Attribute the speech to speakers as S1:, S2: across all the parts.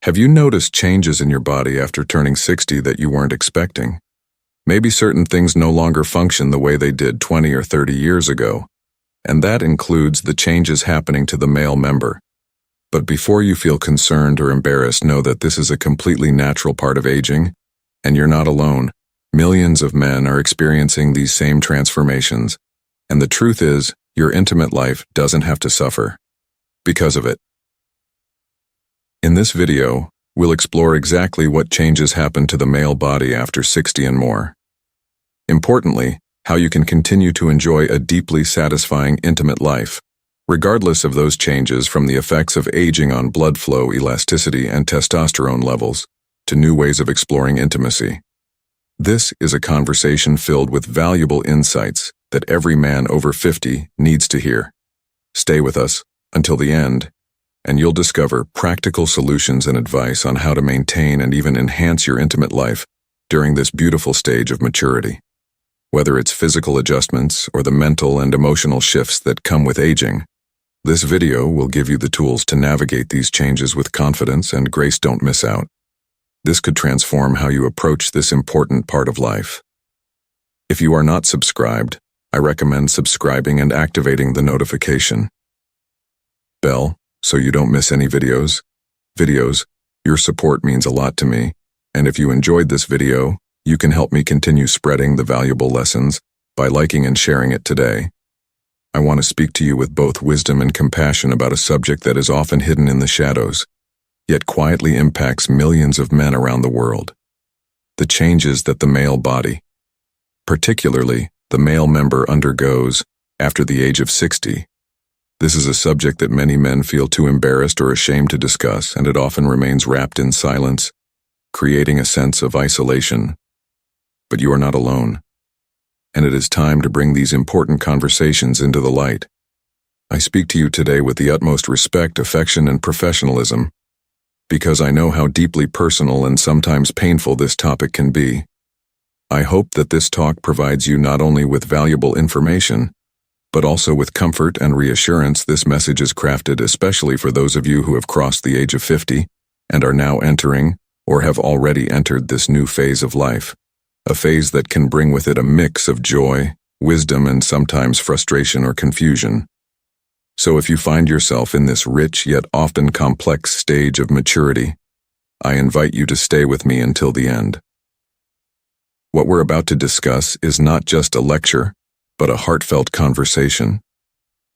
S1: Have you noticed changes in your body after turning 60 that you weren't expecting? Maybe certain things no longer function the way they did 20 or 30 years ago, and that includes the changes happening to the male member. But before you feel concerned or embarrassed, know that this is a completely natural part of aging, and you're not alone. Millions of men are experiencing these same transformations, and the truth is, your intimate life doesn't have to suffer because of it. In this video, we'll explore exactly what changes happen to the male body after 60 and more. Importantly, how you can continue to enjoy a deeply satisfying intimate life, regardless of those changes, from the effects of aging on blood flow, elasticity, and testosterone levels, to new ways of exploring intimacy. This is a conversation filled with valuable insights that every man over 50 needs to hear. Stay with us until the end, and you'll discover practical solutions and advice on how to maintain and even enhance your intimate life during this beautiful stage of maturity. Whether it's physical adjustments or the mental and emotional shifts that come with aging, this video will give you the tools to navigate these changes with confidence and grace. Don't miss out. This could transform how you approach this important part of life. If you are not subscribed, I recommend subscribing and activating the notification bell so you don't miss any videos. Your support means a lot to me, and if you enjoyed this video, you can help me continue spreading the valuable lessons by liking and sharing it today. I want to speak to you with both wisdom and compassion about a subject that is often hidden in the shadows, yet quietly impacts millions of men around the world. The changes that the male body, particularly the male member, undergoes after the age of 60. This is a subject that many men feel too embarrassed or ashamed to discuss, and it often remains wrapped in silence, creating a sense of isolation. But you are not alone, and it is time to bring these important conversations into the light. I speak to you today with the utmost respect, affection, and professionalism, because I know how deeply personal and sometimes painful this topic can be. I hope that this talk provides you not only with valuable information, but also with comfort and reassurance. This message is crafted especially for those of you who have crossed the age of 50 and are now entering or have already entered this new phase of life, a phase that can bring with it a mix of joy, wisdom, and sometimes frustration or confusion. So if you find yourself in this rich yet often complex stage of maturity, I invite you to stay with me until the end. What we're about to discuss is not just a lecture, but a heartfelt conversation,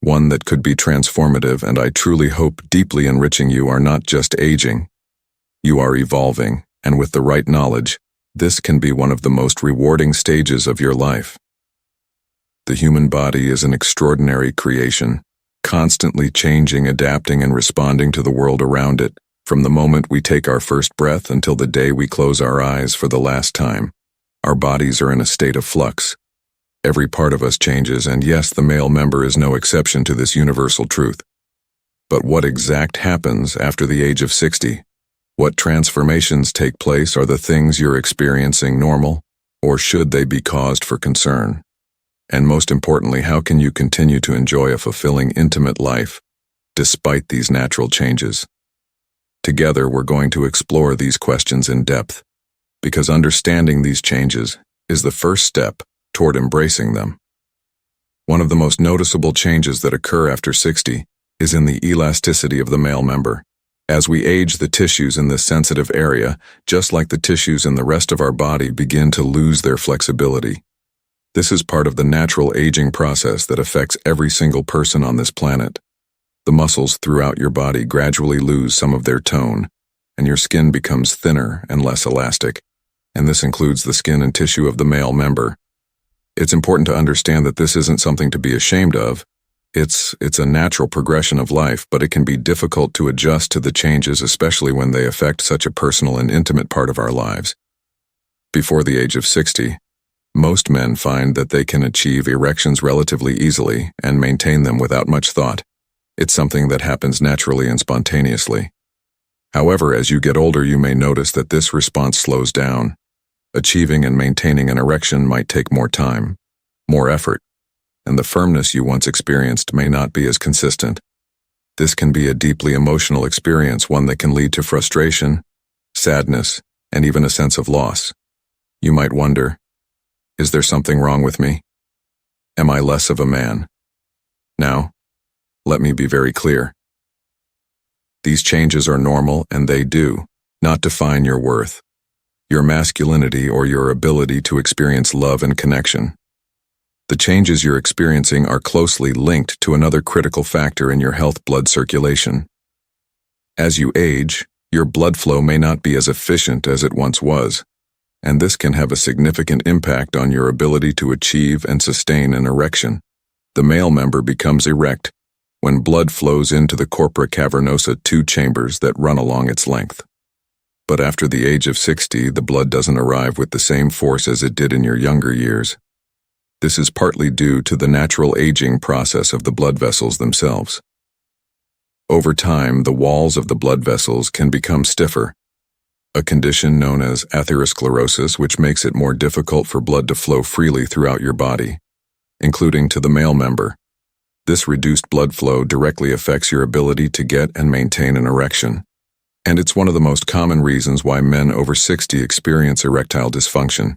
S1: one that could be transformative, and I truly hope deeply enriching. You are not just aging, you are evolving, and with the right knowledge, this can be one of the most rewarding stages of your life. The human body is an extraordinary creation, constantly changing, adapting, and responding to the world around it, from the moment we take our first breath until the day we close our eyes for the last time. Our bodies are in a state of flux. Every part of us changes, and yes, the male member is no exception to this universal truth. But what exactly happens after the age of 60? What transformations take place? Are the things you're experiencing normal, or should they be cause for concern? And most importantly, how can you continue to enjoy a fulfilling, intimate life despite these natural changes? Together, we're going to explore these questions in depth, because understanding these changes is the first step toward embracing them. One of the most noticeable changes that occur after 60 is in the elasticity of the male member. As we age, the tissues in this sensitive area, just like the tissues in the rest of our body, begin to lose their flexibility. This is part of the natural aging process that affects every single person on this planet. The muscles throughout your body gradually lose some of their tone, and your skin becomes thinner and less elastic, and this includes the skin and tissue of the male member. It's important to understand that this isn't something to be ashamed of. It's a natural progression of life, but it can be difficult to adjust to the changes, especially when they affect such a personal and intimate part of our lives. Before the age of 60, most men find that they can achieve erections relatively easily and maintain them without much thought. It's something that happens naturally and spontaneously. However, as you get older, you may notice that this response slows down. Achieving and maintaining an erection might take more time, more effort, and the firmness you once experienced may not be as consistent. This can be a deeply emotional experience, one that can lead to frustration, sadness, and even a sense of loss. You might wonder, is there something wrong with me? Am I less of a man? Now, let me be very clear. These changes are normal, and they do not define your worth, your masculinity, or your ability to experience love and connection. The changes you're experiencing are closely linked to another critical factor in your health: blood circulation. As you age, your blood flow may not be as efficient as it once was, and this can have a significant impact on your ability to achieve and sustain an erection. The male member becomes erect when blood flows into the corpora cavernosa, two chambers that run along its length. But after the age of 60, the blood doesn't arrive with the same force as it did in your younger years. This is partly due to the natural aging process of the blood vessels themselves. Over time, the walls of the blood vessels can become stiffer, a condition known as atherosclerosis, which makes it more difficult for blood to flow freely throughout your body, including to the male member. This reduced blood flow directly affects your ability to get and maintain an erection, and it's one of the most common reasons why men over 60 experience erectile dysfunction.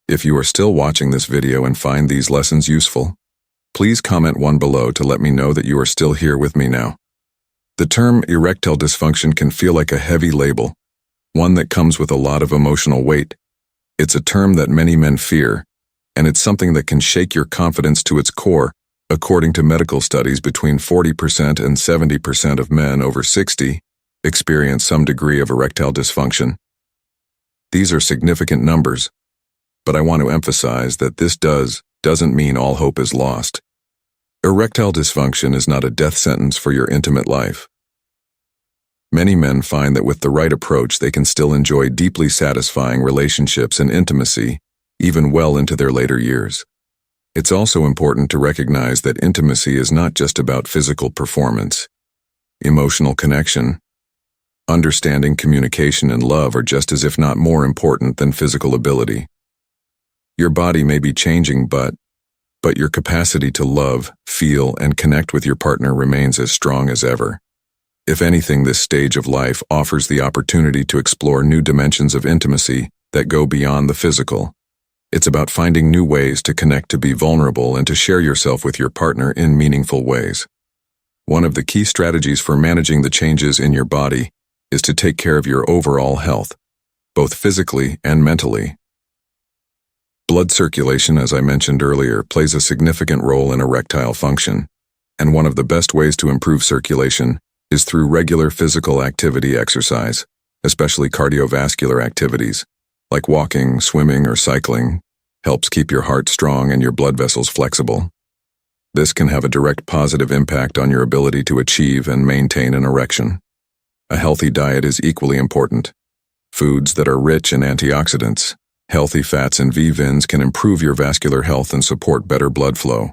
S1: If you are still watching this video and find these lessons useful, please comment one below to let me know that you are still here with me now. The term erectile dysfunction can feel like a heavy label, one that comes with a lot of emotional weight. It's a term that many men fear, and it's something that can shake your confidence to its core. According to medical studies, between 40% and 70% of men over 60 experience some degree of erectile dysfunction. These are significant numbers, but I want to emphasize that this doesn't mean all hope is lost. Erectile dysfunction is not a death sentence for your intimate life. Many men find that with the right approach, they can still enjoy deeply satisfying relationships and intimacy, even well into their later years. It's also important to recognize that intimacy is not just about physical performance. Emotional connection, understanding, communication, and love are just as, if not more important than physical ability. Your body may be changing, but your capacity to love, feel, and connect with your partner remains as strong as ever. If anything, this stage of life offers the opportunity to explore new dimensions of intimacy that go beyond the physical. It's about finding new ways to connect, to be vulnerable, and to share yourself with your partner in meaningful ways. One of the key strategies for managing the changes in your body is to take care of your overall health, both physically and mentally. Blood circulation, as I mentioned earlier, plays a significant role in erectile function, and one of the best ways to improve circulation is through regular physical activity, exercise, especially cardiovascular activities, like walking, swimming, or cycling, helps keep your heart strong and your blood vessels flexible. This can have a direct positive impact on your ability to achieve and maintain an erection. A healthy diet is equally important. Foods that are rich in antioxidants, healthy fats, and vitamins can improve your vascular health and support better blood flow.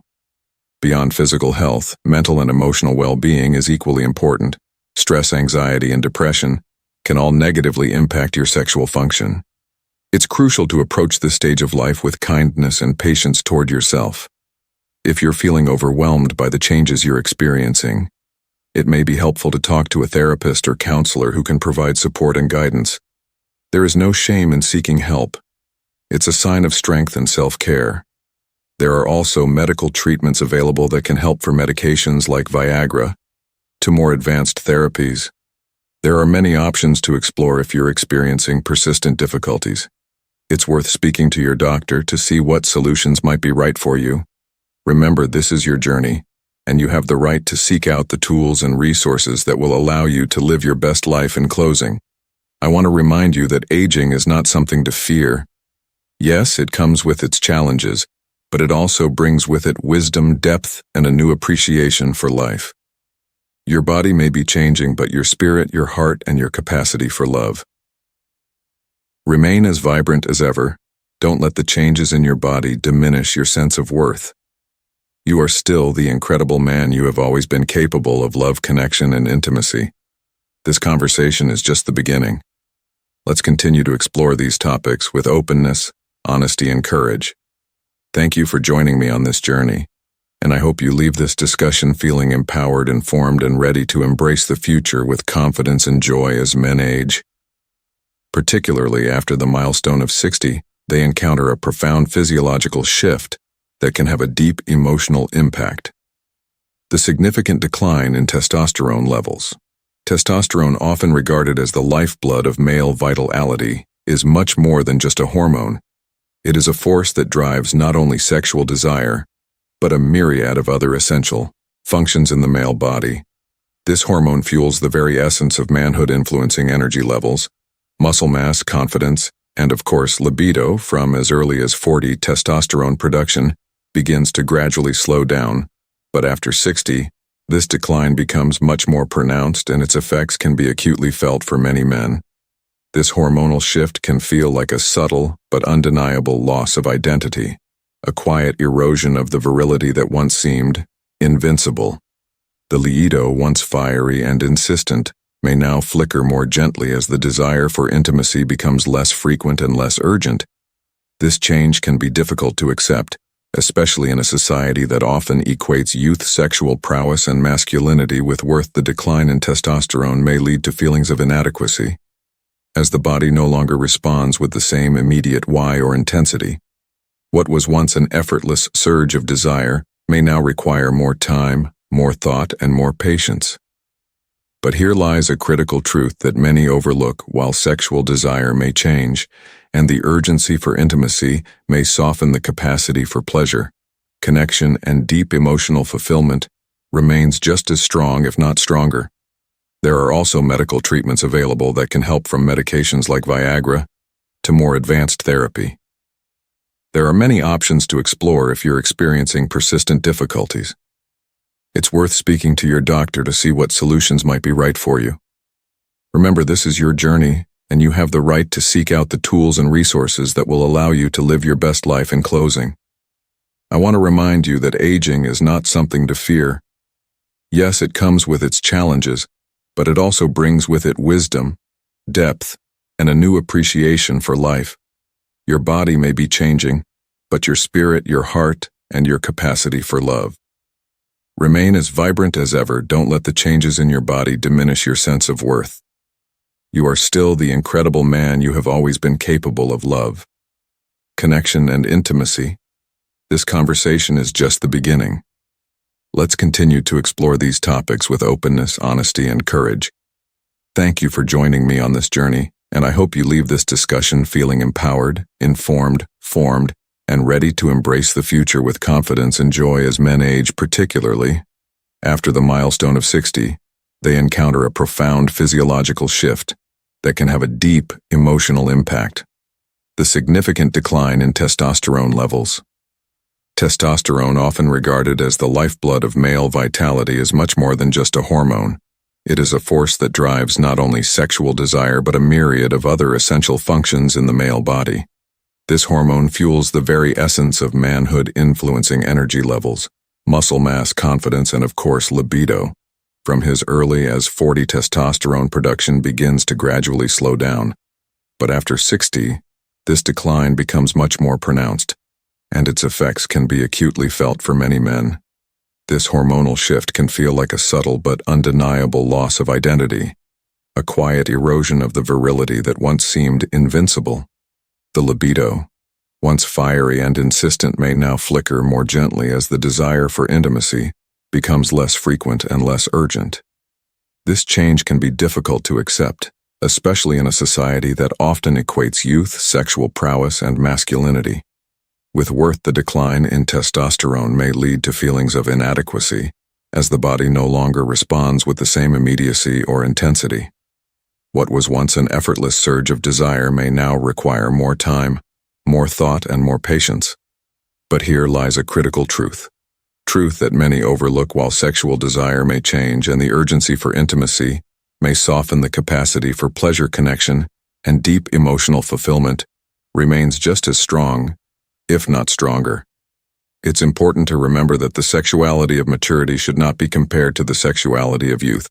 S1: Beyond physical health, mental and emotional well-being is equally important. Stress, anxiety, and depression can all negatively impact your sexual function. It's crucial to approach this stage of life with kindness and patience toward yourself. If you're feeling overwhelmed by the changes you're experiencing, it may be helpful to talk to a therapist or counselor who can provide support and guidance. There is no shame in seeking help. It's a sign of strength and self-care. There are also medical treatments available that can help, from medications like Viagra to more advanced therapies. There are many options to explore if you're experiencing persistent difficulties. It's worth speaking to your doctor to see what solutions might be right for you. Remember, this is your journey, and you have the right to seek out the tools and resources that will allow you to live your best life. In closing, I want to remind you that aging is not something to fear. Yes, it comes with its challenges, but it also brings with it wisdom, depth, and a new appreciation for life. Your body may be changing, but your spirit, your heart, and your capacity for love remain as vibrant as ever. Don't let the changes in your body diminish your sense of worth. You are still the incredible man you have always been, capable of love, connection, and intimacy. This conversation is just the beginning. Let's continue to explore these topics with openness, honesty, and courage. Thank you for joining me on this journey. and I hope you leave this discussion feeling empowered, informed, and ready to embrace the future with confidence and joy as men age. Particularly after the milestone of 60, they encounter a profound physiological shift that can have a deep emotional impact. The significant decline in testosterone levels. Testosterone, often regarded as the lifeblood of male vitality, is much more than just a hormone. It is a force that drives not only sexual desire, but a myriad of other essential functions in the male body. This hormone fuels the very essence of manhood, influencing energy levels, muscle mass, confidence, and of course libido. From as early as 40, testosterone production begins to gradually slow down, but after 60, this decline becomes much more pronounced and its effects can be acutely felt for many men. This hormonal shift can feel like a subtle but undeniable loss of identity, a quiet erosion of the virility that once seemed invincible. The libido, once fiery and insistent, may now flicker more gently as the desire for intimacy becomes less frequent and less urgent. This change can be difficult to accept, especially in a society that often equates youth, sexual prowess, and masculinity with worth. The decline in testosterone may lead to feelings of inadequacy, as the body no longer responds with the same immediate why or intensity. What was once an effortless surge of desire may now require more time, more thought, and more patience. But here lies a critical truth that many overlook. While sexual desire may change, and the urgency for intimacy may soften, the capacity for pleasure, connection, and deep emotional fulfillment remains just as strong, if not stronger. There are also medical treatments available that can help, from medications like Viagra to more advanced therapy. There are many options to explore if you're experiencing persistent difficulties. It's worth speaking to your doctor to see what solutions might be right for you. Remember, this is your journey, and you have the right to seek out the tools and resources that will allow you to live your best life. In closing, I want to remind you that aging is not something to fear. Yes, it comes with its challenges, but it also brings with it wisdom, depth, and a new appreciation for life. Your body may be changing, but your spirit, your heart, and your capacity for love remain as vibrant as ever. Don't let the changes in your body diminish your sense of worth. You are still the incredible man you have always been, capable of love, connection, and intimacy. This conversation is just the beginning. Let's continue to explore these topics with openness, honesty, and courage. Thank you for joining me on this journey, and I hope you leave this discussion feeling empowered, informed, formed, and ready to embrace the future with confidence and joy as men age. Particularly after the milestone of 60, they encounter a profound physiological shift that can have a deep emotional impact. The significant decline in testosterone levels. Testosterone, often regarded as the lifeblood of male vitality, is much more than just a hormone. It is a force that drives not only sexual desire but a myriad of other essential functions in the male body. This hormone fuels the very essence of manhood, influencing energy levels, muscle mass, confidence, and of course libido. From as early as 40, testosterone production begins to gradually slow down. But after 60, this decline becomes much more pronounced, and its effects can be acutely felt for many men. This hormonal shift can feel like a subtle but undeniable loss of identity, a quiet erosion of the virility that once seemed invincible. The libido, once fiery and insistent, may now flicker more gently as the desire for intimacy becomes less frequent and less urgent. This change can be difficult to accept, especially in a society that often equates youth, sexual prowess, and masculinity with worth. The decline in testosterone may lead to feelings of inadequacy, as the body no longer responds with the same immediacy or intensity. What was once an effortless surge of desire may now require more time, more thought, and more patience. But here lies a critical truth that many overlook. While sexual desire may change and the urgency for intimacy may soften, the capacity for pleasure, connection, and deep emotional fulfillment remains just as strong, if not stronger. It's important to remember that the sexuality of maturity should not be compared to the sexuality of youth.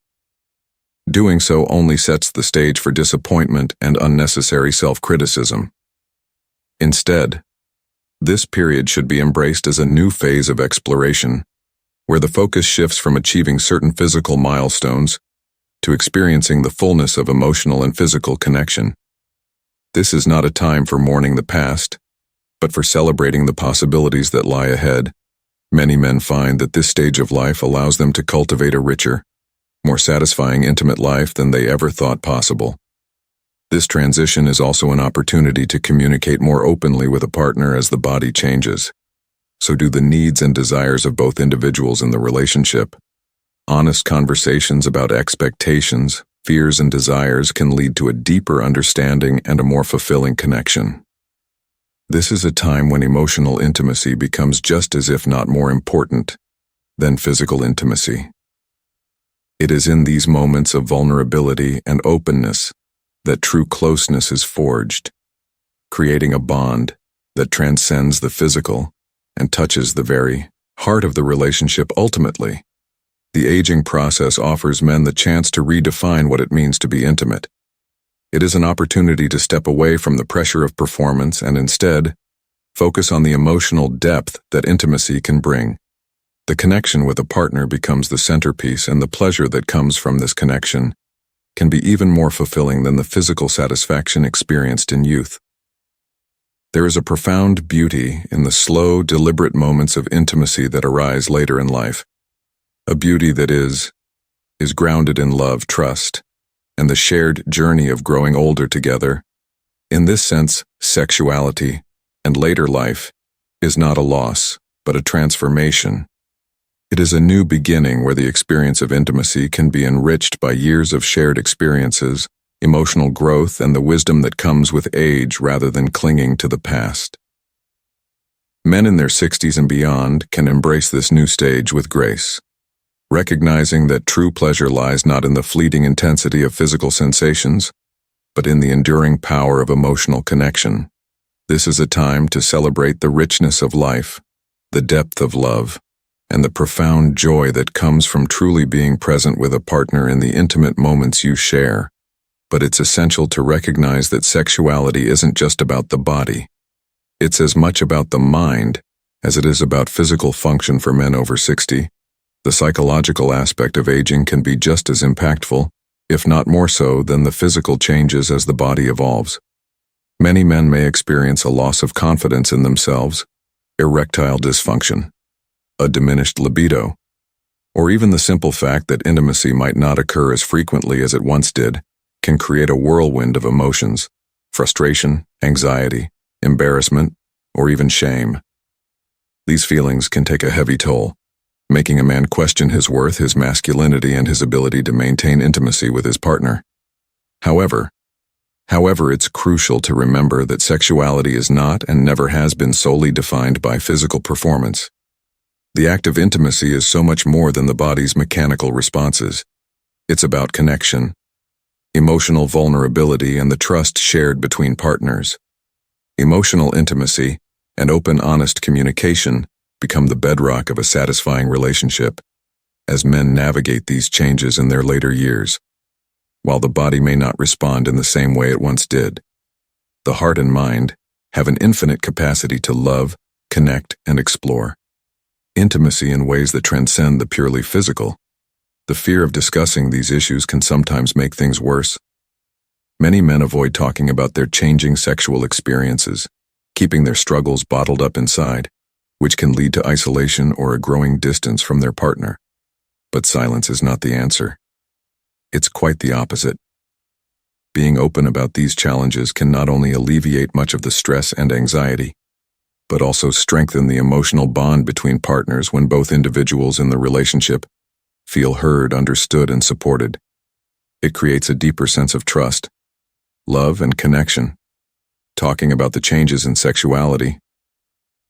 S1: Doing so only sets the stage for disappointment and unnecessary self-criticism. Instead, this period should be embraced as a new phase of exploration, where the focus shifts from achieving certain physical milestones to experiencing the fullness of emotional and physical connection. This is not a time for mourning the past, but for celebrating the possibilities that lie ahead. Many men find that this stage of life allows them to cultivate a richer, more satisfying intimate life than they ever thought possible. This transition is also an opportunity to communicate more openly with a partner as the body changes. So do the needs and desires of both individuals in the relationship. Honest conversations about expectations, fears, and desires can lead to a deeper understanding and a more fulfilling connection. This is a time when emotional intimacy becomes just as if not more important than physical intimacy. It is in these moments of vulnerability and openness that true closeness is forged, creating a bond that transcends the physical and touches the very heart of the relationship ultimately. The aging process offers men the chance to redefine what it means to be intimate. It is an opportunity to step away from the pressure of performance and instead focus on the emotional depth that intimacy can bring. The connection with a partner becomes the centerpiece, and the pleasure that comes from this connection can be even more fulfilling than the physical satisfaction experienced in youth. There is a profound beauty in the slow, deliberate moments of intimacy that arise later in life. A beauty that is grounded in love, trust, and the shared journey of growing older together. In this sense, sexuality and later life is not a loss, but a transformation. It is a new beginning where the experience of intimacy can be enriched by years of shared experiences, emotional growth, and the wisdom that comes with age rather than clinging to the past. Men in their 60s and beyond can embrace this new stage with grace, recognizing that true pleasure lies not in the fleeting intensity of physical sensations, but in the enduring power of emotional connection. This is a time to celebrate the richness of life, the depth of love, and the profound joy that comes from truly being present with a partner in the intimate moments you share. But it's essential to recognize that sexuality isn't just about the body. It's as much about the mind as it is about physical function for men over 60. The psychological aspect of aging can be just as impactful, if not more so, than the physical changes as the body evolves. Many men may experience a loss of confidence in themselves, erectile dysfunction, a diminished libido, or even the simple fact that intimacy might not occur as frequently as it once did, can create a whirlwind of emotions, frustration, anxiety, embarrassment, or even shame. These feelings can take a heavy toll, making a man question his worth, his masculinity, and his ability to maintain intimacy with his partner. However, it's crucial to remember that sexuality is not and never has been solely defined by physical performance. The act of intimacy is so much more than the body's mechanical responses. It's about connection, emotional vulnerability, and the trust shared between partners. Emotional intimacy and open, honest communication become the bedrock of a satisfying relationship as men navigate these changes in their later years. While the body may not respond in the same way it once did, the heart and mind have an infinite capacity to love, connect, and explore intimacy in ways that transcend the purely physical. The fear of discussing these issues can sometimes make things worse. Many men avoid talking about their changing sexual experiences, keeping their struggles bottled up inside, which can lead to isolation or a growing distance from their partner. But silence is not the answer. It's quite the opposite. Being open about these challenges can not only alleviate much of the stress and anxiety, but also strengthen the emotional bond between partners when both individuals in the relationship feel heard, understood, and supported. It creates a deeper sense of trust, love, and connection. Talking about the changes in sexuality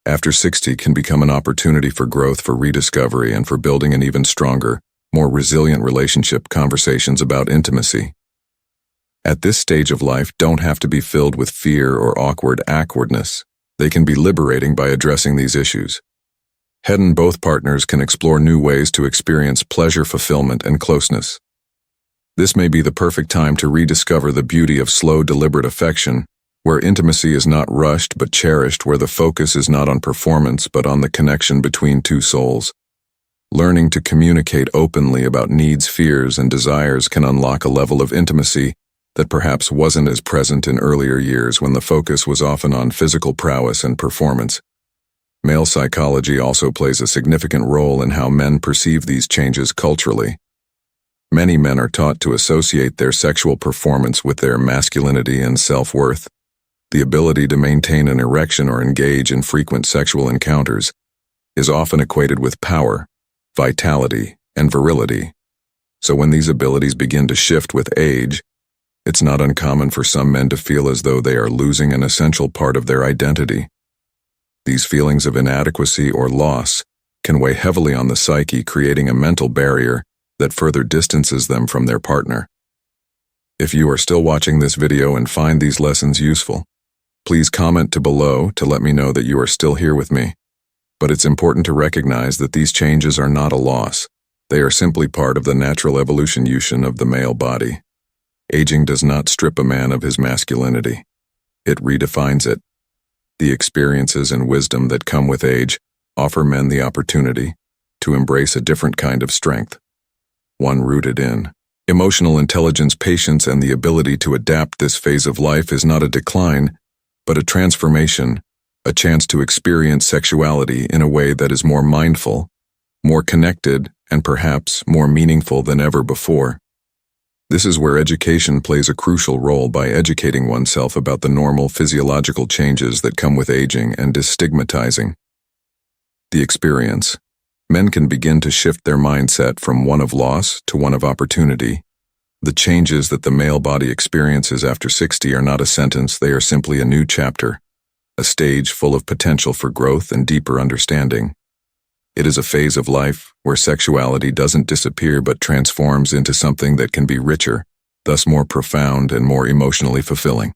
S1: after 60 can become an opportunity for growth, for rediscovery, and for building an even stronger, more resilient relationship. Conversations about intimacy at this stage of life don't have to be filled with fear or awkwardness. They can be liberating by addressing these issues. Head and both partners can explore new ways to experience pleasure, fulfillment, and closeness. This may be the perfect time to rediscover the beauty of slow, deliberate affection, where intimacy is not rushed but cherished, where the focus is not on performance but on the connection between two souls. Learning to communicate openly about needs, fears, and desires can unlock a level of intimacy that perhaps wasn't as present in earlier years when the focus was often on physical prowess and performance. Male psychology also plays a significant role in how men perceive these changes culturally. Many men are taught to associate their sexual performance with their masculinity and self-worth. The ability to maintain an erection or engage in frequent sexual encounters is often equated with power, vitality, and virility. So when these abilities begin to shift with age, it's not uncommon for some men to feel as though they are losing an essential part of their identity. These feelings of inadequacy or loss can weigh heavily on the psyche, creating a mental barrier that further distances them from their partner. If you are still watching this video and find these lessons useful, please comment below to let me know that you are still here with me. But it's important to recognize that these changes are not a loss. They are simply part of the natural evolution of the male body. Aging does not strip a man of his masculinity. It redefines it. The experiences and wisdom that come with age offer men the opportunity to embrace a different kind of strength, one rooted in emotional intelligence, patience, and the ability to adapt. This phase of life is not a decline, but a transformation, a chance to experience sexuality in a way that is more mindful, more connected, and perhaps more meaningful than ever before. This is where education plays a crucial role by educating oneself about the normal physiological changes that come with aging and destigmatizing the experience. Men can begin to shift their mindset from one of loss to one of opportunity. The changes that the male body experiences after 60 are not a sentence, they are simply a new chapter, a stage full of potential for growth and deeper understanding. It is a phase of life where sexuality doesn't disappear but transforms into something that can be richer, thus more profound and more emotionally fulfilling.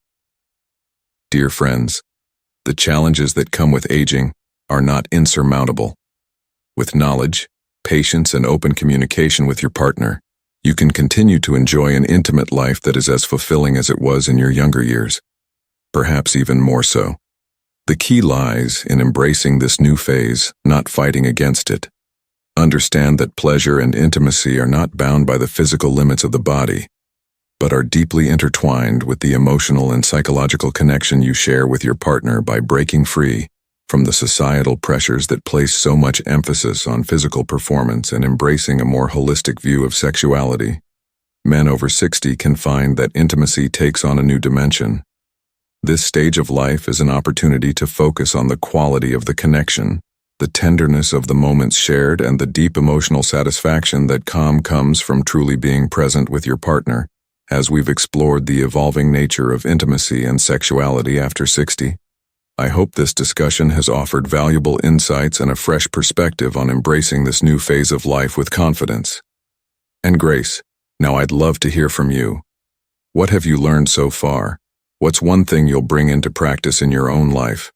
S1: Dear friends, the challenges that come with aging are not insurmountable. With knowledge, patience, and open communication with your partner, you can continue to enjoy an intimate life that is as fulfilling as it was in your younger years, perhaps even more so. The key lies in embracing this new phase, not fighting against it. Understand that pleasure and intimacy are not bound by the physical limits of the body, but are deeply intertwined with the emotional and psychological connection you share with your partner. By breaking free from the societal pressures that place so much emphasis on physical performance and embracing a more holistic view of sexuality, men over 60 can find that intimacy takes on a new dimension. This stage of life is an opportunity to focus on the quality of the connection, the tenderness of the moments shared, and the deep emotional satisfaction that comes from truly being present with your partner. As we've explored the evolving nature of intimacy and sexuality after 60, I hope this discussion has offered valuable insights and a fresh perspective on embracing this new phase of life with confidence and grace. Now I'd love to hear from you. What have you learned so far? What's one thing you'll bring into practice in your own life?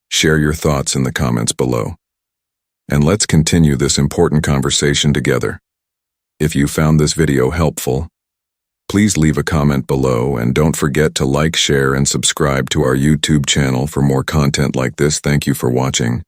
S1: Share your thoughts in the comments below. And let's continue this important conversation together. If you found this video helpful, please leave a comment below and don't forget to like, share, and subscribe to our YouTube channel for more content like this. Thank you for watching.